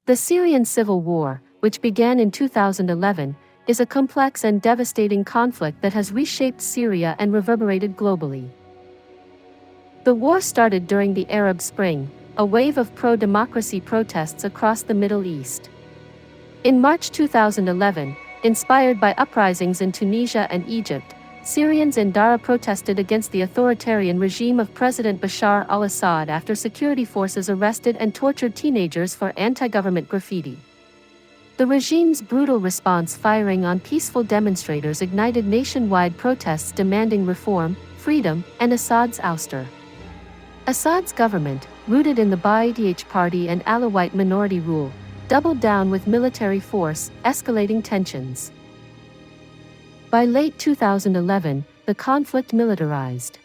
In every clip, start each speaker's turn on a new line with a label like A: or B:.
A: The Syrian Civil War, which began in 2011, is a complex and devastating conflict that has reshaped Syria and reverberated globally. The war started during the Arab Spring, a wave of pro-democracy protests across the Middle East. In March 2011, inspired by uprisings in Tunisia and Egypt, Syrians in Daraa protested against the authoritarian regime of President Bashar al-Assad after security forces arrested and tortured teenagers for anti-government graffiti. The regime's brutal response, firing on peaceful demonstrators, ignited nationwide protests demanding reform, freedom, and Assad's ouster. Assad's government, rooted in the Ba'ath party and Alawite minority rule, doubled down with military force, escalating tensions. By late 2011, the conflict militarized.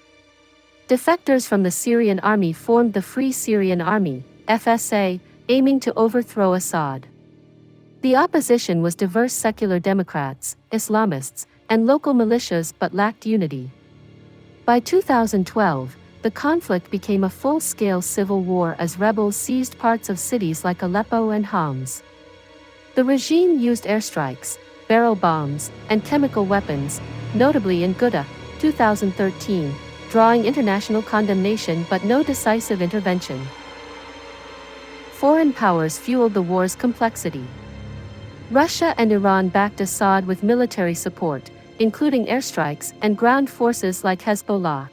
A: Defectors from the Syrian army formed the Free Syrian Army, FSA, aiming to overthrow Assad. The opposition was diverse secular Democrats, Islamists, and local militias but lacked unity. By 2012, the conflict became a full-scale civil war as rebels seized parts of cities like Aleppo and Homs. The regime used airstrikes, barrel bombs, and chemical weapons, notably in Ghouta, 2013, drawing international condemnation but no decisive intervention. Foreign powers fueled the war's complexity. Russia and Iran backed Assad with military support, including airstrikes and ground forces like Hezbollah.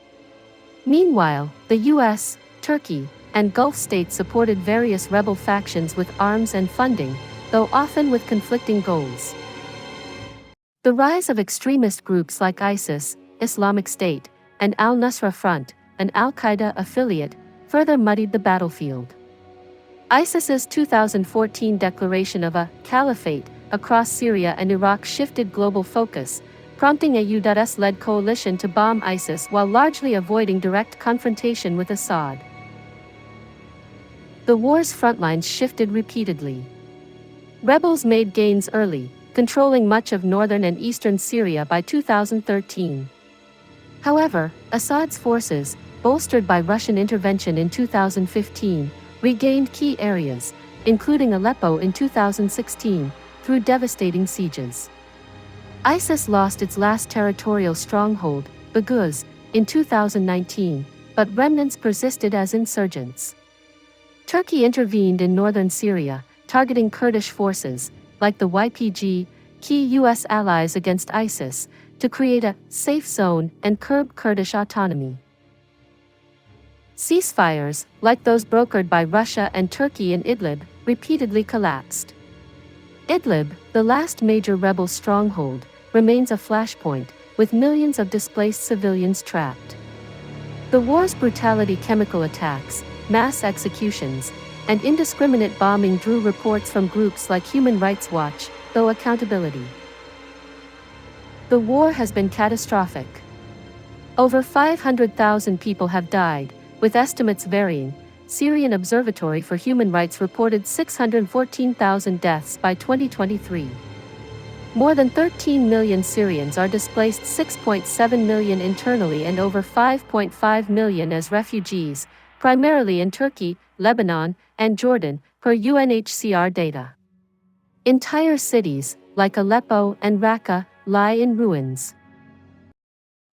A: Meanwhile, the US, Turkey, and Gulf states supported various rebel factions with arms and funding, though often with conflicting goals. The rise of extremist groups like ISIS, Islamic State, and al-Nusra Front, an al-Qaeda affiliate, further muddied the battlefield. ISIS's 2014 declaration of a caliphate across Syria and Iraq shifted global focus, prompting a US-led coalition to bomb ISIS while largely avoiding direct confrontation with Assad. The war's frontlines shifted repeatedly. Rebels made gains early, controlling much of northern and eastern Syria by 2013. However, Assad's forces, bolstered by Russian intervention in 2015, regained key areas, including Aleppo in 2016, through devastating sieges. ISIS lost its last territorial stronghold, Baghouz, in 2019, but remnants persisted as insurgents. Turkey intervened in northern Syria, targeting Kurdish forces, like the YPG, key US allies against ISIS, to create a safe zone and curb Kurdish autonomy. Ceasefires, like those brokered by Russia and Turkey in Idlib, repeatedly collapsed. Idlib, the last major rebel stronghold, remains a flashpoint, with millions of displaced civilians trapped. The war's brutality, chemical attacks, mass executions, and indiscriminate bombing drew reports from groups like Human Rights Watch, though accountability. The war has been catastrophic. Over 500,000 people have died, with estimates varying. Syrian Observatory for Human Rights reported 614,000 deaths by 2023. More than 13 million Syrians are displaced, 6.7 million internally and over 5.5 million as refugees, primarily in Turkey, Lebanon, and Jordan, per UNHCR data. Entire cities, like Aleppo and Raqqa, lie in ruins.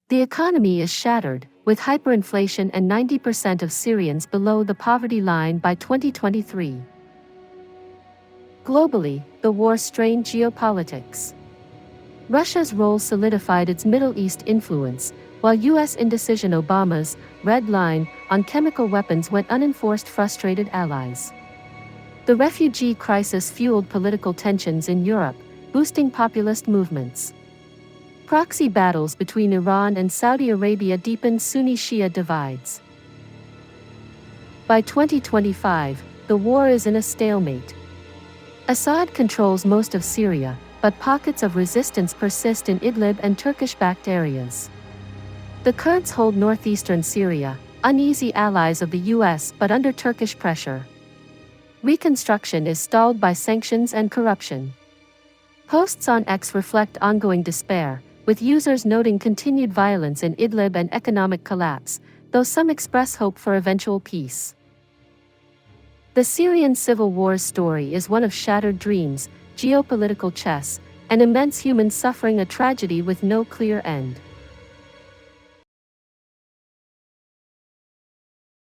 A: The economy is shattered, with hyperinflation and 90% of Syrians below the poverty line by 2023. Globally, the war strained geopolitics. Russia's role solidified its Middle East influence, while US indecision, Obama's red line on chemical weapons, went unenforced, frustrated allies. The refugee crisis fueled political tensions in Europe, boosting populist movements. Proxy battles between Iran and Saudi Arabia deepened Sunni-Shia divides. By 2025, the war is in a stalemate. Assad controls most of Syria, but pockets of resistance persist in Idlib and Turkish-backed areas. The Kurds hold northeastern Syria, uneasy allies of the US but under Turkish pressure. Reconstruction is stalled by sanctions and corruption. Posts on X reflect ongoing despair, with users noting continued violence in Idlib and economic collapse, though some express hope for eventual peace. The Syrian Civil War's story is one of shattered dreams, geopolitical chess, and immense human suffering, a tragedy with no clear end.